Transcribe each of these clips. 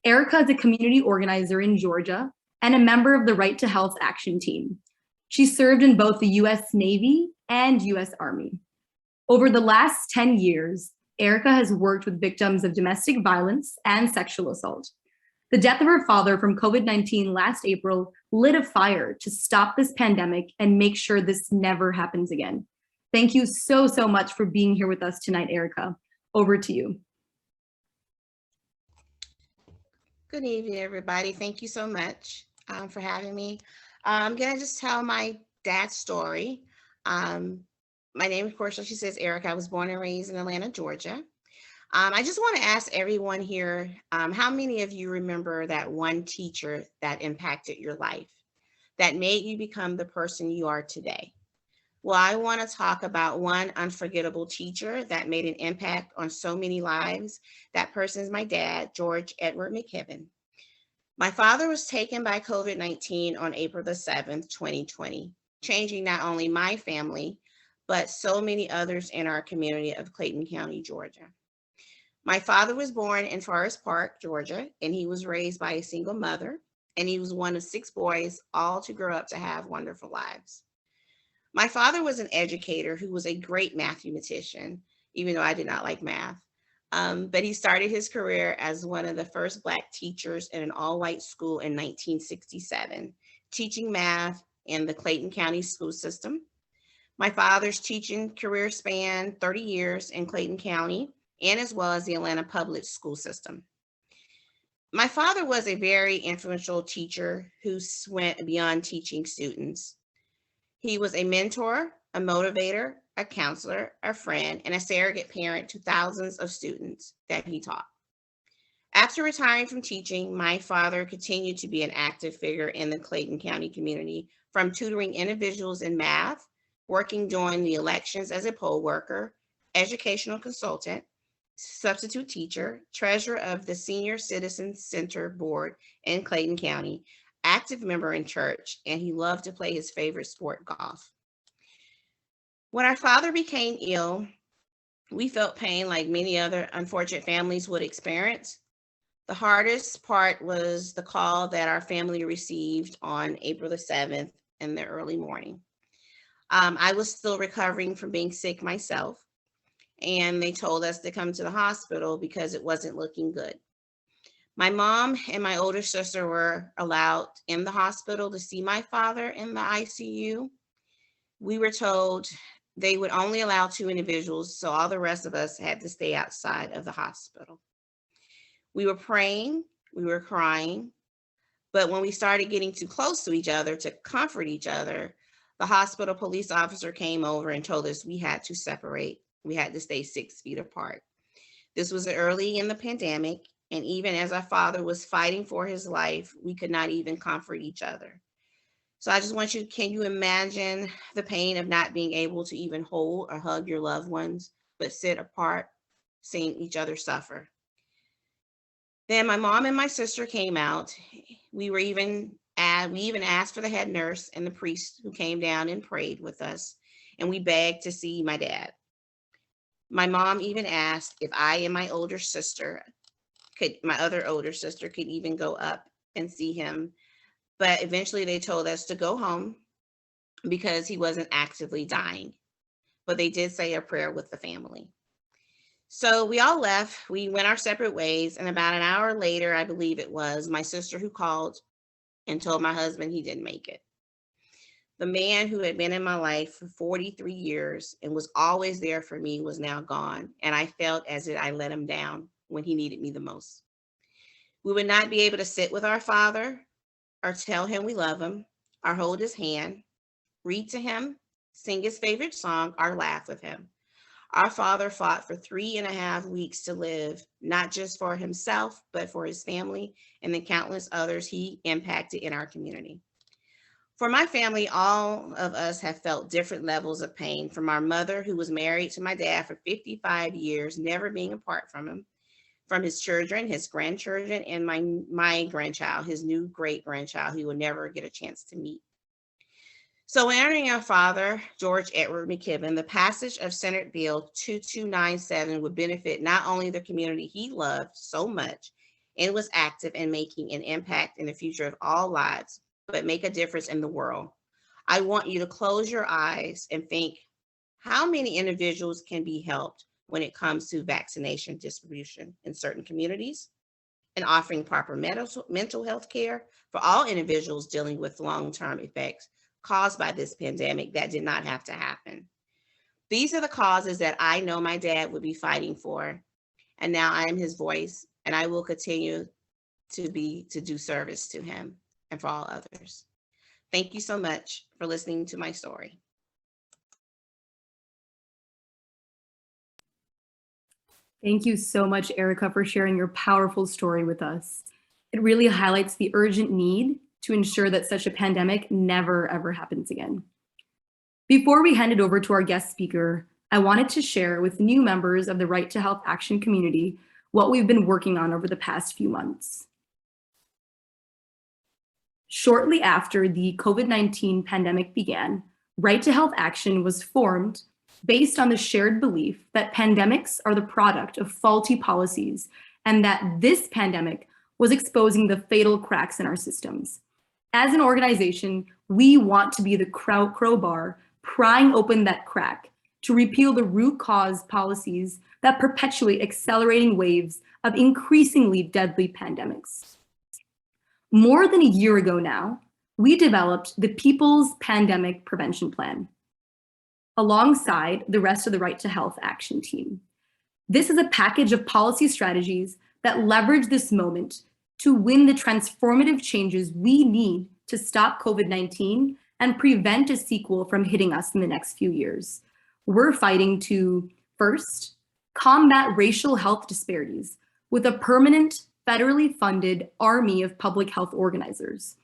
Erica is a community organizer in Georgia and a member of the Right to Health Action Team. She served in both the US Navy and US Army. Over the last 10 years, Erica has worked with victims of domestic violence and sexual assault. The death of her father from COVID-19 last April lit a fire to stop this pandemic and make sure this never happens again. Thank you so much for being here with us tonight, Erica. Over to you. Good evening, everybody. Thank you so much for having me. I'm going to just tell my dad's story. My name, of course, like she says, Erica. I was born and raised in Atlanta, Georgia. I just want to ask everyone here, how many of you remember that one teacher that impacted your life, that made you become the person you are today? Well, I want to talk about one unforgettable teacher that made an impact on so many lives. That person is my dad, George Edward McKibben. My father was taken by COVID-19 on April the 7th, 2020, changing not only my family, but so many others in our community of Clayton County, Georgia. My father was born in Forest Park, Georgia, and he was raised by a single mother, and he was one of 6 boys, all to grow up to have wonderful lives. My father was an educator who was a great mathematician, even though I did not like math. But he started his career as one of the first Black teachers in an all-white school in 1967, teaching math in the Clayton County school system. My father's teaching career spanned 30 years in Clayton County and as well as the Atlanta public school system. My father was a very influential teacher who went beyond teaching students. He was a mentor, a motivator, a counselor, a friend, and a surrogate parent to thousands of students that he taught. After retiring from teaching, my father continued to be an active figure in the Clayton County community, from tutoring individuals in math, working during the elections as a poll worker, educational consultant, substitute teacher, treasurer of the Senior Citizen Center Board in Clayton County, active member in church, and he loved to play his favorite sport, golf. When our father became ill, we felt pain like many other unfortunate families would experience. The hardest part was the call that our family received on April the 7th in the early morning. I was still recovering from being sick myself, and they told us to come to the hospital because it wasn't looking good. My mom and my older sister were allowed in the hospital to see my father in the ICU. We were told they would only allow 2 individuals, so all the rest of us had to stay outside of the hospital. We were praying, we were crying, but when we started getting too close to each other to comfort each other, the hospital police officer came over and told us we had to separate. We had to stay 6 feet apart. This was early in the pandemic, and even as our father was fighting for his life, we could not even comfort each other. So I just want you, can you imagine the pain of not being able to even hold or hug your loved ones, but sit apart, seeing each other suffer? Then my mom and my sister came out. We even asked for the head nurse and the priest who came down and prayed with us, and we begged to see my dad. My mom even asked if I and my other older sister could even go up and see him. But eventually they told us to go home because he wasn't actively dying. But they did say a prayer with the family. So we all left. We went our separate ways. And about an hour later, I believe it was, my sister who called and told my husband he didn't make it. The man who had been in my life for 43 years and was always there for me was now gone. And I felt as if I let him down when he needed me the most. We would not be able to sit with our father or tell him we love him, or hold his hand, read to him, sing his favorite song, or laugh with him. Our father fought for 3.5 weeks to live, not just for himself, but for his family and the countless others he impacted in our community. For my family, all of us have felt different levels of pain, from our mother, who was married to my dad for 55 years, never being apart from him, from his children, his grandchildren, and my grandchild, his new great-grandchild, who will never get a chance to meet. So honoring our father, George Edward McKibben, the passage of Senate Bill 2297 would benefit not only the community he loved so much, and was active in making an impact in the future of all lives, but make a difference in the world. I want you to close your eyes and think how many individuals can be helped when it comes to vaccination distribution in certain communities and offering proper mental health care for all individuals dealing with long-term effects caused by this pandemic that did not have to happen. These are the causes that I know my dad would be fighting for, and now I am his voice, and I will continue to do service to him and for all others. Thank you so much for listening to my story. Thank you so much, Erica, for sharing your powerful story with us. It really highlights the urgent need to ensure that such a pandemic never, ever happens again. Before we hand it over to our guest speaker, I wanted to share with new members of the Right to Health Action community what we've been working on over the past few months. Shortly after the COVID-19 pandemic began, Right to Health Action was formed based on the shared belief that pandemics are the product of faulty policies and that this pandemic was exposing the fatal cracks in our systems. As an organization, we want to be the crowbar prying open that crack to repeal the root cause policies that perpetuate accelerating waves of increasingly deadly pandemics. More than a year ago now, we developed the People's Pandemic Prevention Plan alongside the rest of the Right to Health Action team. This is a package of policy strategies that leverage this moment to win the transformative changes we need to stop COVID-19 and prevent a sequel from hitting us in the next few years. We're fighting to, first, combat racial health disparities with a permanent, federally funded army of public health organizers.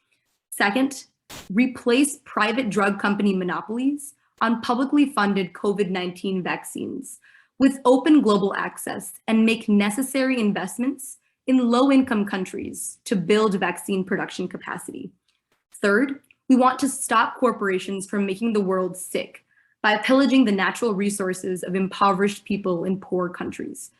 Second, replace private drug company monopolies on publicly funded COVID-19 vaccines with open global access and make necessary investments in low-income countries to build vaccine production capacity. Third, we want to stop corporations from making the world sick by pillaging the natural resources of impoverished people in poor countries.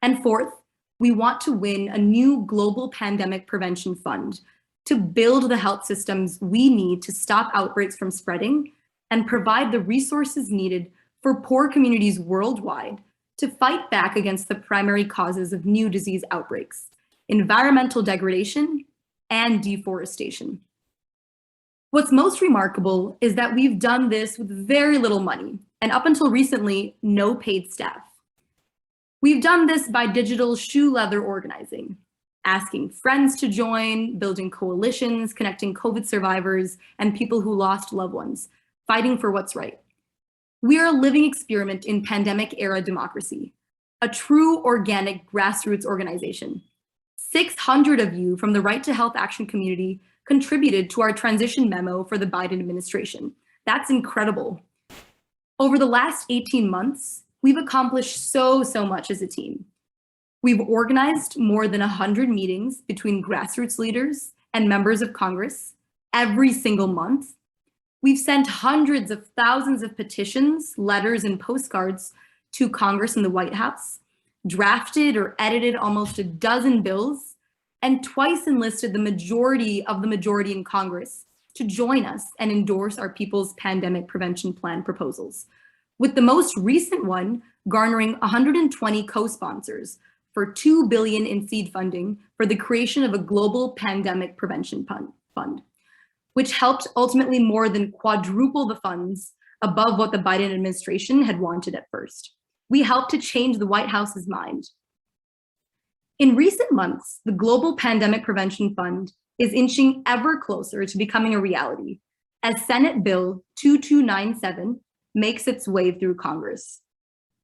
And fourth, we want to win a new global pandemic prevention fund to build the health systems we need to stop outbreaks from spreading and provide the resources needed for poor communities worldwide to fight back against the primary causes of new disease outbreaks, environmental degradation, and deforestation. What's most remarkable is that we've done this with very little money, and up until recently, no paid staff. We've done this by digital shoe leather organizing, asking friends to join, building coalitions, connecting COVID survivors and people who lost loved ones, fighting for what's right. We are a living experiment in pandemic era democracy, a true organic grassroots organization. 600 of you from the Right to Health Action community contributed to our transition memo for the Biden administration. That's incredible. Over the last 18 months, we've accomplished so much as a team. We've organized more than 100 meetings between grassroots leaders and members of Congress every single month. We've sent hundreds of thousands of petitions, letters, and postcards to Congress and the White House, drafted or edited almost a dozen bills, and twice enlisted the majority in Congress to join us and endorse our People's Pandemic Prevention Plan proposals, with the most recent one garnering 120 co-sponsors for $2 billion in seed funding for the creation of a global pandemic prevention fund, which helped ultimately more than quadruple the funds above what the Biden administration had wanted at first. We helped to change the White House's mind. In recent months, the Global Pandemic Prevention Fund is inching ever closer to becoming a reality as Senate Bill 2297 makes its way through Congress.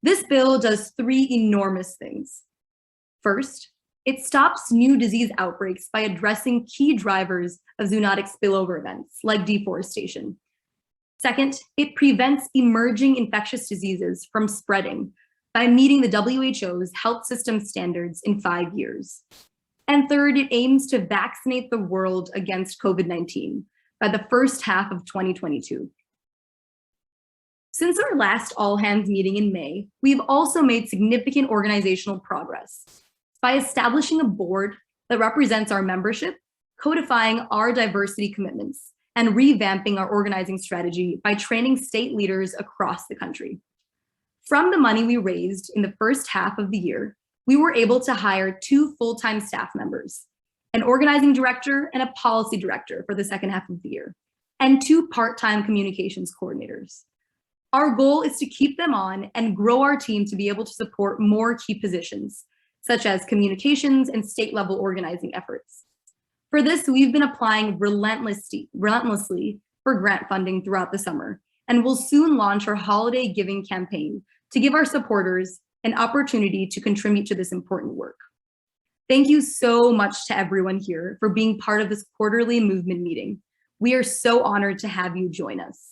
This bill does three enormous things. First, it stops new disease outbreaks by addressing key drivers of zoonotic spillover events like deforestation. Second, it prevents emerging infectious diseases from spreading by meeting the WHO's health system standards in 5 years. And third, it aims to vaccinate the world against COVID-19 by the first half of 2022. Since our last all-hands meeting in May, we've also made significant organizational progress by establishing a board that represents our membership, codifying our diversity commitments, and revamping our organizing strategy by training state leaders across the country. From the money we raised in the first half of the year, we were able to hire 2 full-time staff members, an organizing director and a policy director for the second half of the year, and 2 part-time communications coordinators. Our goal is to keep them on and grow our team to be able to support more key positions, such as communications and state-level organizing efforts. For this, we've been applying relentlessly for grant funding throughout the summer, and will soon launch our holiday giving campaign to give our supporters an opportunity to contribute to this important work. Thank you so much to everyone here for being part of this quarterly movement meeting. We are so honored to have you join us.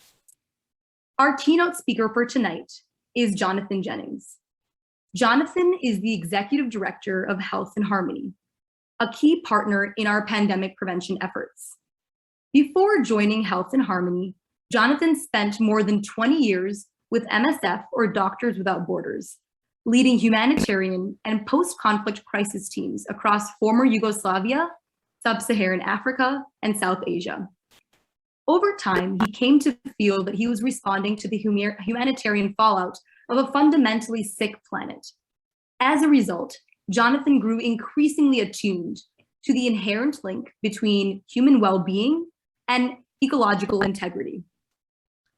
Our keynote speaker for tonight is Jonathan Jennings. Jonathan is the Executive Director of Health and Harmony, a key partner in our pandemic prevention efforts. Before joining Health and Harmony, Jonathan spent more than 20 years with MSF, or Doctors Without Borders, leading humanitarian and post-conflict crisis teams across former Yugoslavia, Sub-Saharan Africa, and South Asia. Over time, he came to feel that he was responding to the humanitarian fallout of a fundamentally sick planet. As a result, Jonathan grew increasingly attuned to the inherent link between human well-being and ecological integrity.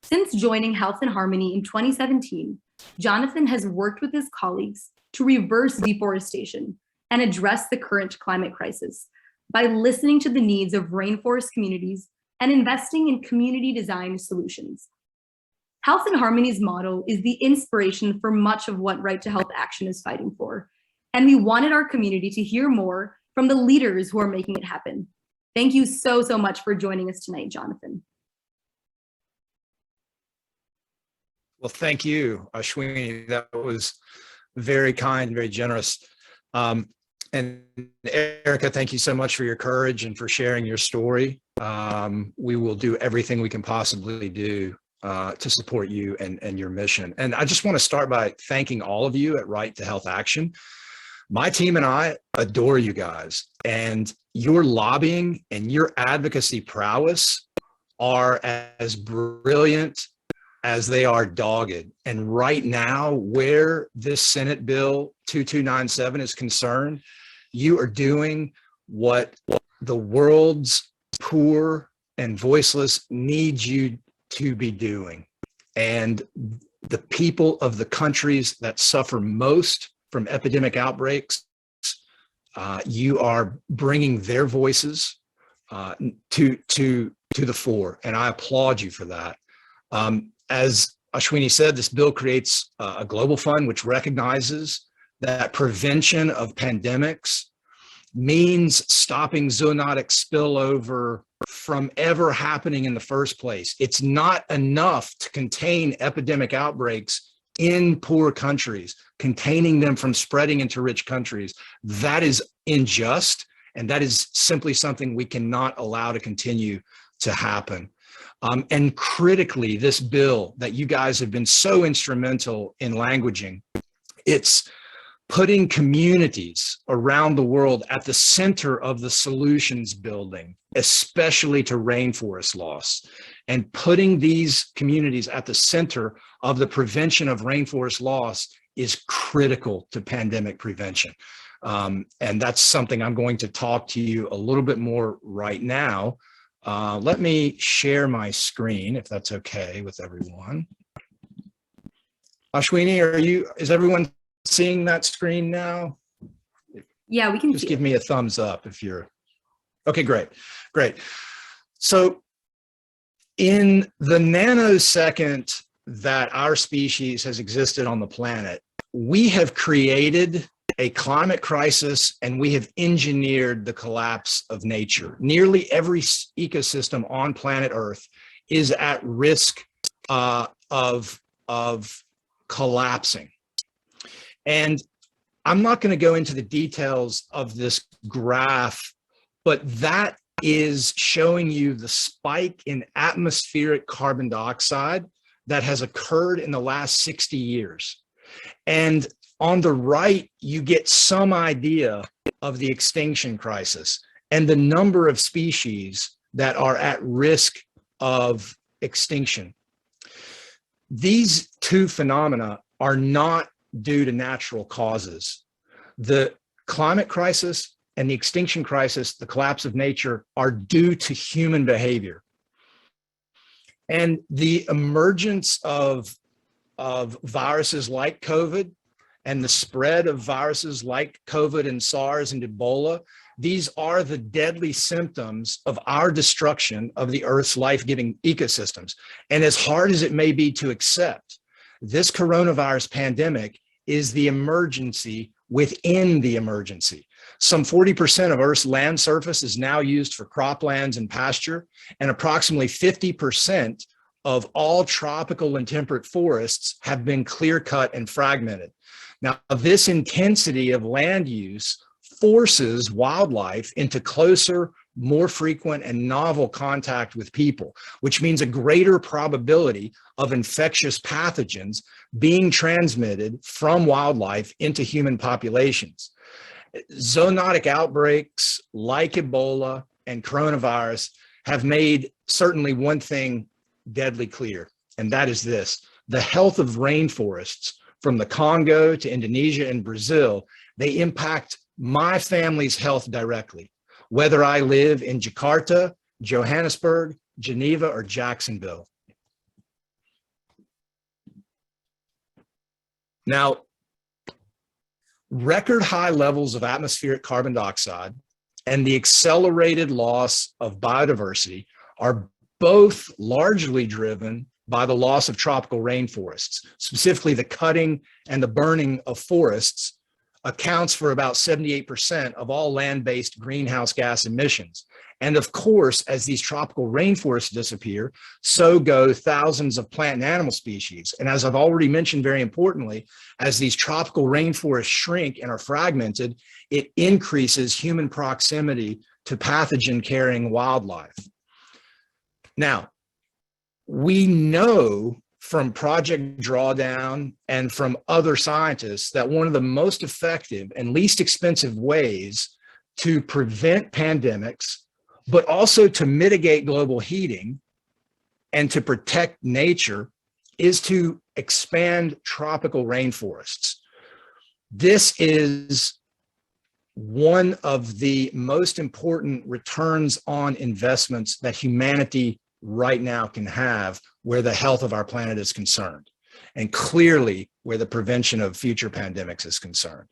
Since joining Health and Harmony in 2017, Jonathan has worked with his colleagues to reverse deforestation and address the current climate crisis by listening to the needs of rainforest communities and investing in community design solutions. Health and Harmony's model is the inspiration for much of what Right to Health Action is fighting for, and we wanted our community to hear more from the leaders who are making it happen. Thank you so much for joining us tonight, Jonathan. Well, thank you, Ashwini. That was very kind, very generous. And Erica, thank you so much for your courage and for sharing your story. We will do everything we can possibly do to support you and your mission. And I just want to start by thanking all of you at Right to Health Action. My team and I adore you guys, and your lobbying and your advocacy prowess are as brilliant as they are dogged. And right now, where this Senate Bill 2297 is concerned, you are doing what the world's poor and voiceless need you to be doing. And the people of the countries that suffer most from epidemic outbreaks, you are bringing their voices to the fore, and I applaud you for that. As Ashwini said, this bill creates a global fund which recognizes that prevention of pandemics means stopping zoonotic spillover from ever happening in the first place. It's not enough to contain epidemic outbreaks in poor countries, containing them from spreading into rich countries. That is unjust, and that is simply something we cannot allow to continue to happen. And critically, this bill that you guys have been so instrumental in languaging, it's putting communities around the world at the center of the solutions building, especially to rainforest loss, and putting these communities at the center of the prevention of rainforest loss is critical to pandemic prevention. And that's something I'm going to talk to you a little bit more right now. Let me share my screen, if that's okay with everyone. Ashwini, is everyone seeing that screen now? Yeah, we can just give me a thumbs up if you're, okay, great. So in the nanosecond that our species has existed on the planet, we have created a climate crisis, and we have engineered the collapse of nature. Nearly every ecosystem on planet Earth is at risk of collapsing. And I'm not going to go into the details of this graph, but that is showing you the spike in atmospheric carbon dioxide that has occurred in the last 60 years. And on the right, you get some idea of the extinction crisis and the number of species that are at risk of extinction. These two phenomena are not due to natural causes. The climate crisis and the extinction crisis, the collapse of nature, are due to human behavior. And the emergence of viruses like COVID and the spread of viruses like COVID and SARS and Ebola, these are the deadly symptoms of our destruction of the Earth's life-giving ecosystems. And as hard as it may be to accept, this coronavirus pandemic is the emergency within the emergency. Some 40% of Earth's land surface is now used for croplands and pasture, and approximately 50% of all tropical and temperate forests have been clear-cut and fragmented. Now, this intensity of land use forces wildlife into closer, more frequent, and novel contact with people, which means a greater probability of infectious pathogens being transmitted from wildlife into human populations. Zoonotic outbreaks like Ebola and coronavirus have made certainly one thing deadly clear, and that is this: the health of rainforests from the Congo to Indonesia and Brazil, they impact my family's health directly, whether I live in Jakarta, Johannesburg, Geneva, or Jacksonville. Now, record high levels of atmospheric carbon dioxide and the accelerated loss of biodiversity are both largely driven by the loss of tropical rainforests. Specifically, the cutting and the burning of forests accounts for about 78% of all land-based greenhouse gas emissions. And of course, as these tropical rainforests disappear, so go thousands of plant and animal species. And as I've already mentioned, very importantly, as these tropical rainforests shrink and are fragmented, it increases human proximity to pathogen-carrying wildlife. Now, we know from Project Drawdown and from other scientists that one of the most effective and least expensive ways to prevent pandemics, but also to mitigate global heating and to protect nature, is to expand tropical rainforests. This is one of the most important returns on investments that humanity right now can have where the health of our planet is concerned, and clearly where the prevention of future pandemics is concerned.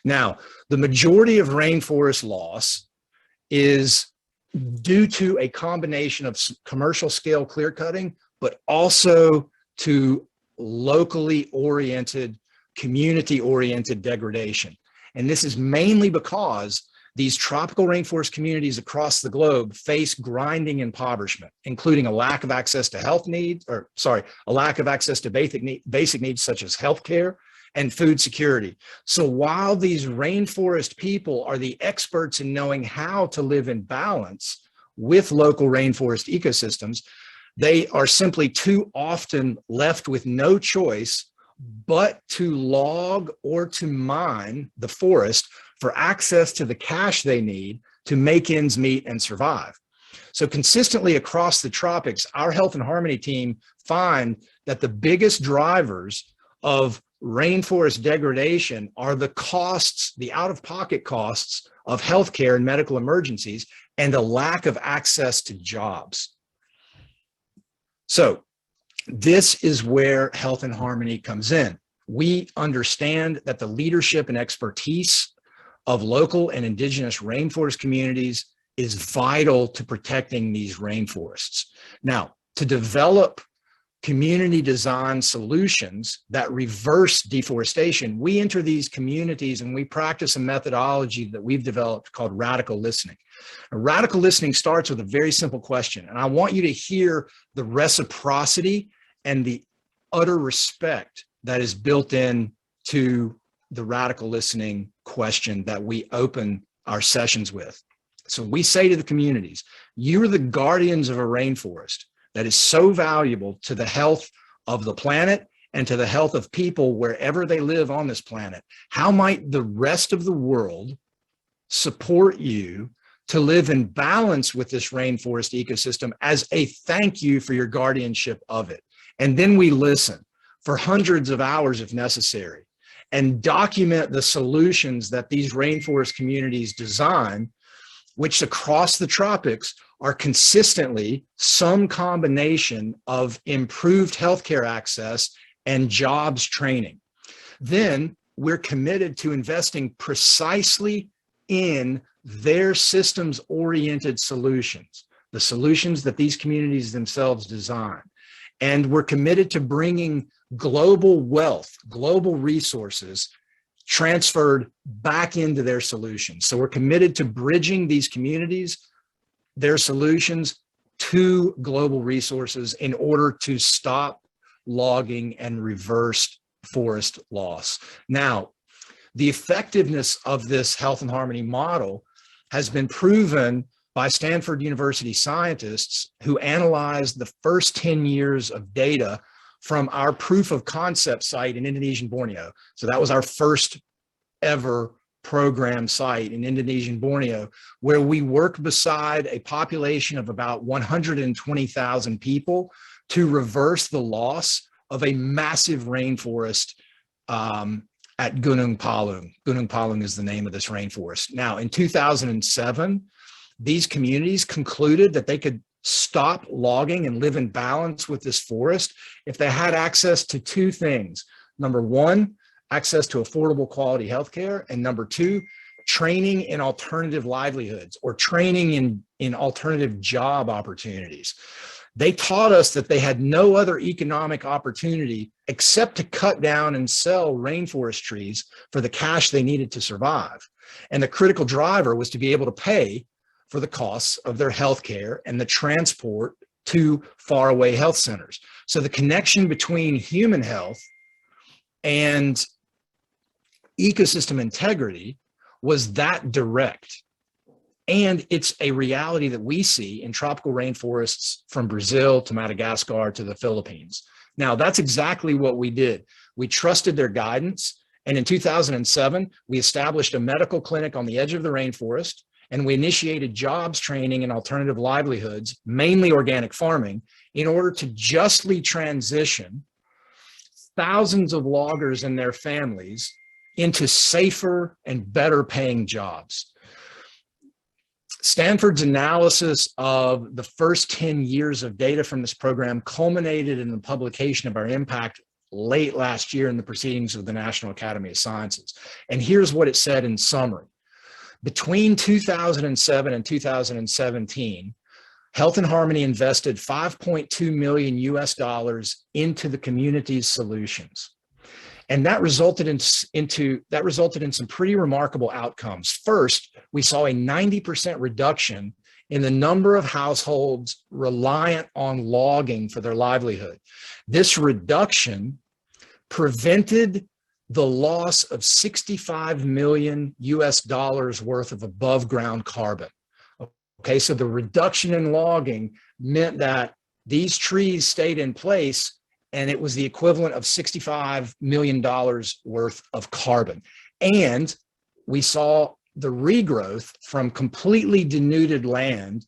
Now, the majority of rainforest loss is due to a combination of commercial scale clear cutting, but also to locally oriented, community oriented degradation. And this is mainly because these tropical rainforest communities across the globe face grinding impoverishment, including a lack of access to a lack of access to basic needs such as healthcare and food security. So while these rainforest people are the experts in knowing how to live in balance with local rainforest ecosystems, they are simply too often left with no choice but to log or to mine the forest for access to the cash they need to make ends meet and survive. So consistently across the tropics, our Health and Harmony team find that the biggest drivers of rainforest degradation are the costs, the out-of-pocket costs of healthcare and medical emergencies, and a lack of access to jobs. So this is where Health and Harmony comes in. We understand that the leadership and expertise of local and indigenous rainforest communities is vital to protecting these rainforests. Now, to develop community design solutions that reverse deforestation, we enter these communities and we practice a methodology that we've developed called radical listening. And radical listening starts with a very simple question, and I want you to hear the reciprocity and the utter respect that is built in to the radical listening question that we open our sessions with. So we say to the communities, you are the guardians of a rainforest that is so valuable to the health of the planet and to the health of people wherever they live on this planet. How might the rest of the world support you to live in balance with this rainforest ecosystem as a thank you for your guardianship of it. And then we listen for hundreds of hours if necessary and document the solutions that these rainforest communities design, which across the tropics are consistently some combination of improved healthcare access and jobs training. Then we're committed to investing precisely in their systems-oriented solutions, the solutions that these communities themselves design. And we're committed to bringing global wealth, global resources transferred back into their solutions. So we're committed to bridging these communities, their solutions to global resources in order to stop logging and reverse forest loss. Now, the effectiveness of this health and harmony model has been proven by Stanford University scientists who analyzed the first 10 years of data from our proof of concept site in Indonesian Borneo. So that was our first ever program site in Indonesian Borneo, where we worked beside a population of about 120,000 people to reverse the loss of a massive rainforest at Gunung Palung. Gunung Palung is the name of this rainforest. Now, in 2007, these communities concluded that they could stop logging and live in balance with this forest if they had access to two things. Number one, access to affordable quality healthcare, and number two, training in alternative livelihoods or training in alternative job opportunities. They taught us that they had no other economic opportunity except to cut down and sell rainforest trees for the cash they needed to survive. And the critical driver was to be able to pay for the costs of their healthcare and the transport to faraway health centers. So the connection between human health and ecosystem integrity was that direct. And it's a reality that we see in tropical rainforests from Brazil to Madagascar to the Philippines. Now, that's exactly what we did. We trusted their guidance. And in 2007, we established a medical clinic on the edge of the rainforest, and we initiated jobs training in alternative livelihoods, mainly organic farming, in order to justly transition thousands of loggers and their families into safer and better paying jobs. Stanford's analysis of the first 10 years of data from this program culminated in the publication of our impact late last year in the Proceedings of the National Academy of Sciences. And here's what it said in summary. Between 2007 and 2017, Health and Harmony invested $5.2 million US into the community's solutions. And that resulted in some pretty remarkable outcomes. First, we saw a 90% reduction in the number of households reliant on logging for their livelihood. This reduction prevented the loss of $65 million US worth of above ground carbon. Okay, so the reduction in logging meant that these trees stayed in place, and it was the equivalent of $65 million worth of carbon. And we saw the regrowth from completely denuded land.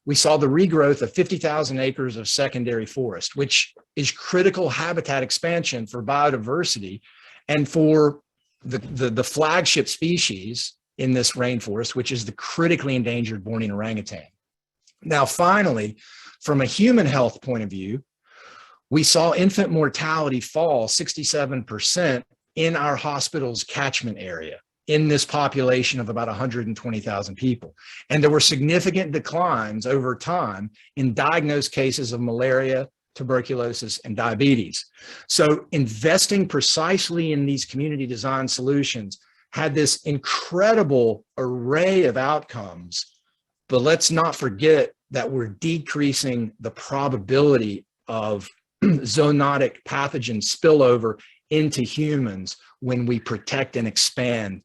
We saw the regrowth of 50,000 acres of secondary forest, which is critical habitat expansion for biodiversity and for the flagship species in this rainforest, which is the critically endangered Bornean orangutan. Now, finally, from a human health point of view, we saw infant mortality fall 67% in our hospital's catchment area in this population of about 120,000 people. And there were significant declines over time in diagnosed cases of malaria, tuberculosis, and diabetes. So investing precisely in these community design solutions had this incredible array of outcomes, but let's not forget that we're decreasing the probability of zoonotic pathogen spillover into humans when we protect and expand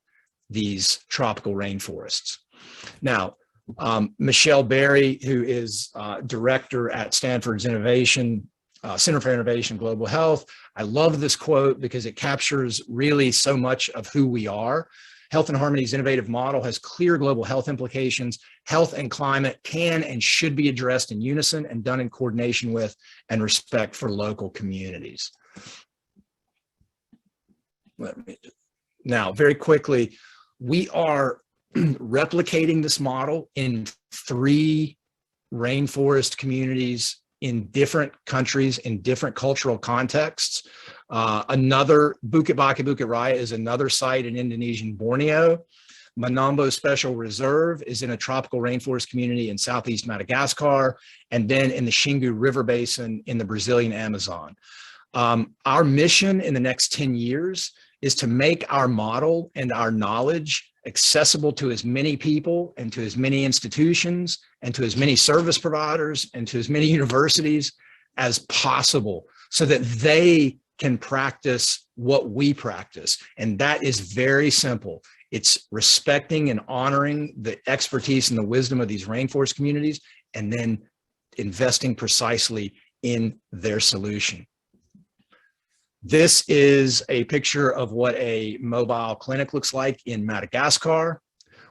these tropical rainforests. Now, Michelle Berry, who is director at Stanford's Center for Innovation and Global Health, I love this quote because it captures really so much of who we are. Health and Harmony's innovative model has clear global health implications. Health and climate can and should be addressed in unison and done in coordination with and respect for local communities. Now, very quickly, we are replicating this model in 3 rainforest communities in different countries, in different cultural contexts. Another, Bukit Bukit Raya is another site in Indonesian Borneo. Manombo Special Reserve is in a tropical rainforest community in Southeast Madagascar, and then in the Xingu River Basin in the Brazilian Amazon. Our mission in the next 10 years is to make our model and our knowledge accessible to as many people and to as many institutions and to as many service providers and to as many universities as possible so that they can practice what we practice. And that is very simple. It's respecting and honoring the expertise and the wisdom of these rainforest communities and then investing precisely in their solution. This is a picture of what a mobile clinic looks like in Madagascar.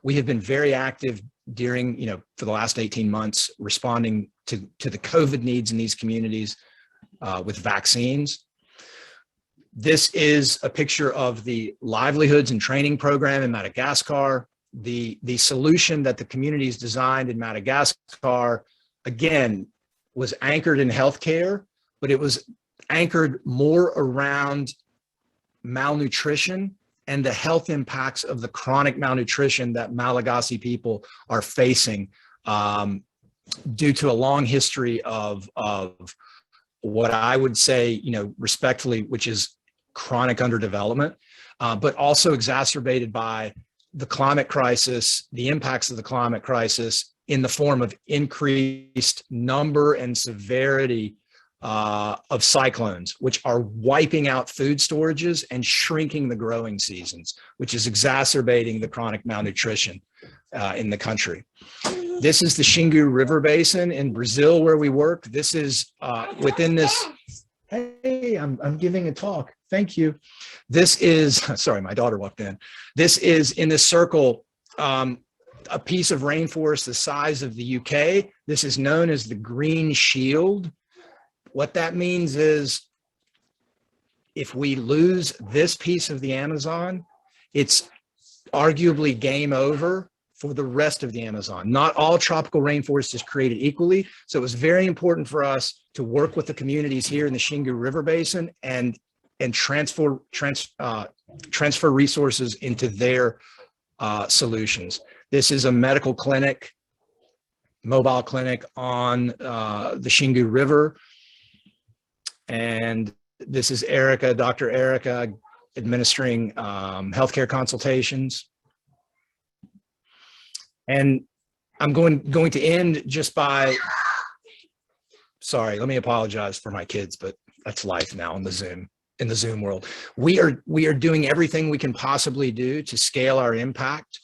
We have been very active during, for the last 18 months, responding to the COVID needs in these communities with vaccines. This is a picture of the livelihoods and training program in Madagascar. The solution that the communities designed in Madagascar, again, was anchored in healthcare, but it was anchored more around malnutrition and the health impacts of the chronic malnutrition that Malagasy people are facing due to a long history of what I would say, respectfully, which is chronic underdevelopment, but also exacerbated by the climate crisis, the impacts of the climate crisis in the form of increased number and severity of cyclones, which are wiping out food storages and shrinking the growing seasons, which is exacerbating the chronic malnutrition in the country. This is the Xingu River Basin in Brazil where we work. This is within this, hey, I'm giving a talk, thank you. This is, sorry, my daughter walked in. This is in this circle, a piece of rainforest the size of the UK. This is known as the Green Shield. What that means is if we lose this piece of the Amazon, it's arguably game over for the rest of the Amazon. Not all tropical rainforest is created equally. So it was very important for us to work with the communities here in the Xingu River Basin and transfer resources into their solutions. This is a medical clinic, mobile clinic on the Xingu River. And this is Erica, Dr. Erica, administering healthcare consultations. And I'm going to end just by, sorry, let me apologize for my kids, but that's life now in the Zoom world. We are doing everything we can possibly do to scale our impact.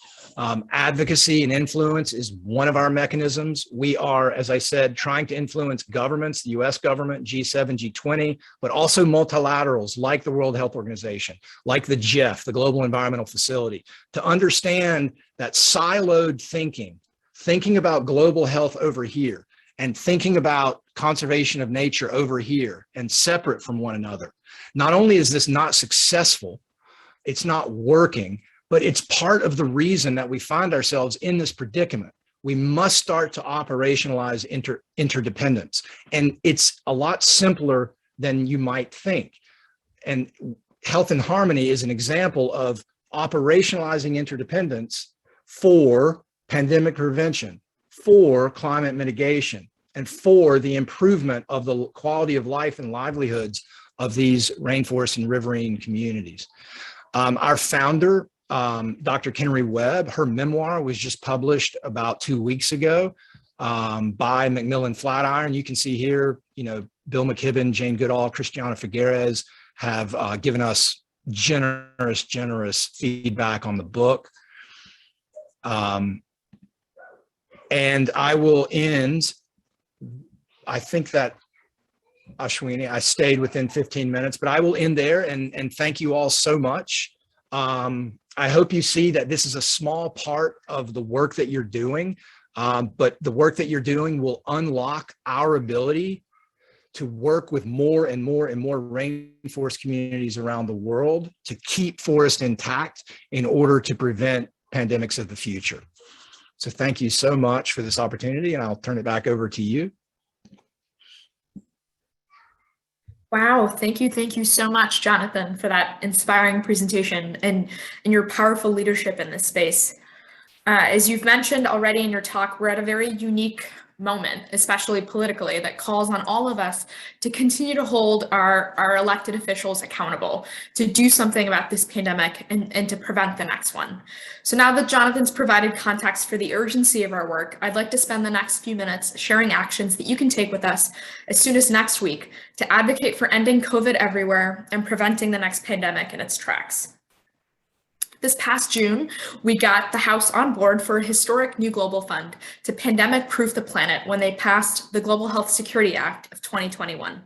Advocacy and influence is one of our mechanisms. We are, as I said, trying to influence governments, the US government, G7, G20, but also multilaterals like the World Health Organization, like the GEF, the Global Environmental Facility, to understand that siloed thinking about global health over here and thinking about conservation of nature over here and separate from one another. Not only is this not successful, it's not working, but it's part of the reason that we find ourselves in this predicament. We must start to operationalize interdependence. And it's a lot simpler than you might think. And Health and Harmony is an example of operationalizing interdependence for pandemic prevention, for climate mitigation, and for the improvement of the quality of life and livelihoods of these rainforest and riverine communities. Our founder, Dr. Kennery Webb, her memoir was just published about 2 weeks ago by Macmillan Flatiron. You can see here, Bill McKibben, Jane Goodall, Christiana Figueres have given us generous feedback on the book. And I will end, I think that, Ashwini, I stayed within 15 minutes, but I will end there and thank you all so much I hope you see that this is a small part of the work that you're doing, but the work that you're doing will unlock our ability to work with more and more and more rainforest communities around the world to keep forests intact in order to prevent pandemics of the future. So thank you so much for this opportunity, and I'll turn it back over to you. Wow, thank you so much, Jonathan, for that inspiring presentation and your powerful leadership in this space. As you've mentioned already in your talk, we're at a very unique moment, especially politically, that calls on all of us to continue to hold our elected officials accountable, to do something about this pandemic and to prevent the next one. So now that Jonathan's provided context for the urgency of our work, I'd like to spend the next few minutes sharing actions that you can take with us as soon as next week to advocate for ending COVID everywhere and preventing the next pandemic in its tracks. This past June, we got the House on board for a historic new global fund to pandemic-proof the planet when they passed the Global Health Security Act of 2021.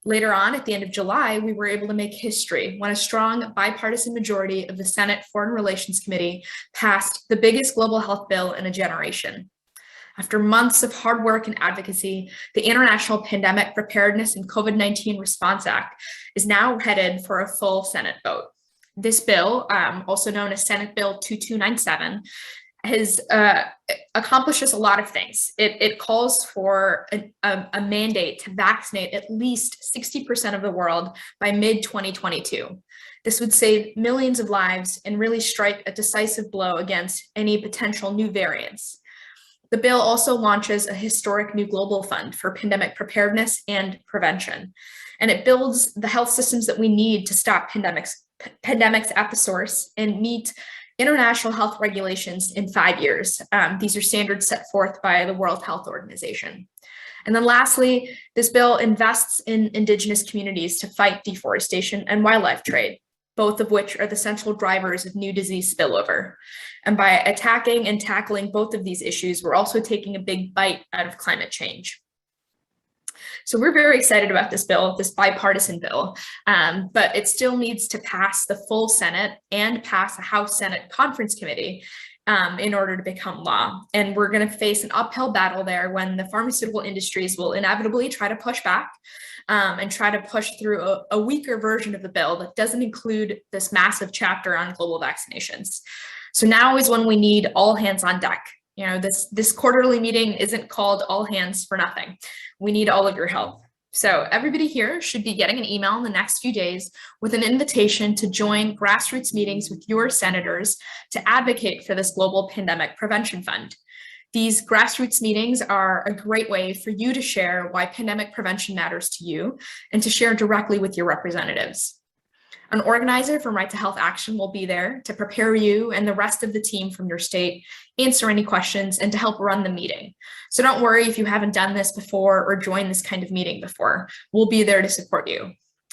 Later on, at the end of July, we were able to make history when a strong bipartisan majority of the Senate Foreign Relations Committee passed the biggest global health bill in a generation. After months of hard work and advocacy, the International Pandemic Preparedness and COVID-19 Response Act is now headed for a full Senate vote. This bill, also known as Senate Bill 2297, accomplishes a lot of things. It calls for a mandate to vaccinate at least 60% of the world by mid-2022. This would save millions of lives and really strike a decisive blow against any potential new variants. The bill also launches a historic new global fund for pandemic preparedness and prevention, and it builds the health systems that we need to stop pandemics at the source and meet international health regulations in 5 years. These are standards set forth by the World Health Organization. And then lastly, this bill invests in Indigenous communities to fight deforestation and wildlife trade, both of which are the central drivers of new disease spillover. And by attacking and tackling both of these issues, we're also taking a big bite out of climate change. So we're very excited about this bill, this bipartisan bill, but it still needs to pass the full Senate and pass a House Senate Conference Committee in order to become law. And we're going to face an uphill battle there when the pharmaceutical industries will inevitably try to push back and try to push through a weaker version of the bill that doesn't include this massive chapter on global vaccinations. So now is when we need all hands on deck. You know, this quarterly meeting isn't called all hands for nothing. We need all of your help. So everybody here should be getting an email in the next few days with an invitation to join grassroots meetings with your senators to advocate for this global pandemic prevention fund. These grassroots meetings are a great way for you to share why pandemic prevention matters to you and to share directly with your representatives. An organizer from Right to Health Action will be there to prepare you and the rest of the team from your state, answer any questions, and to help run the meeting. So don't worry if you haven't done this before or joined this kind of meeting before. We'll be there to support you.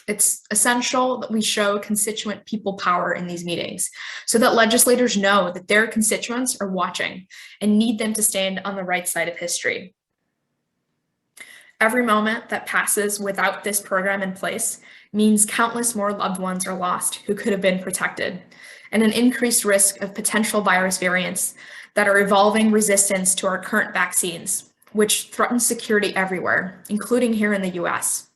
It's essential that we show constituent people power in these meetings so that legislators know that their constituents are watching and need them to stand on the right side of history. Every moment that passes without this program in place means countless more loved ones are lost who could have been protected, and an increased risk of potential virus variants that are evolving resistance to our current vaccines, which threaten security everywhere, including here in the US.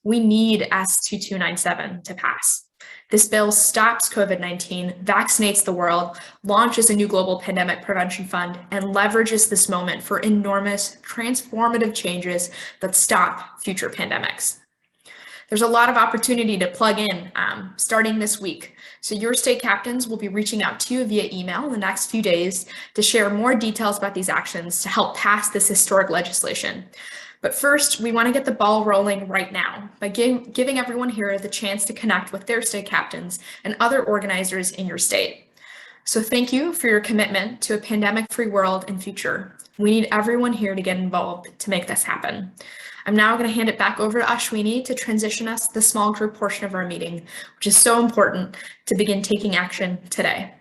We need S2297 to pass. This bill stops COVID-19, vaccinates the world, launches a new global pandemic prevention fund, and leverages this moment for enormous transformative changes that stop future pandemics. There's a lot of opportunity to plug in starting this week. So your state captains will be reaching out to you via email in the next few days to share more details about these actions to help pass this historic legislation. But first, we want to get the ball rolling right now by giving everyone here the chance to connect with their state captains and other organizers in your state. So thank you for your commitment to a pandemic-free world and future. We need everyone here to get involved to make this happen. I'm now going to hand it back over to Ashwini to transition us to the small group portion of our meeting, which is so important to begin taking action today.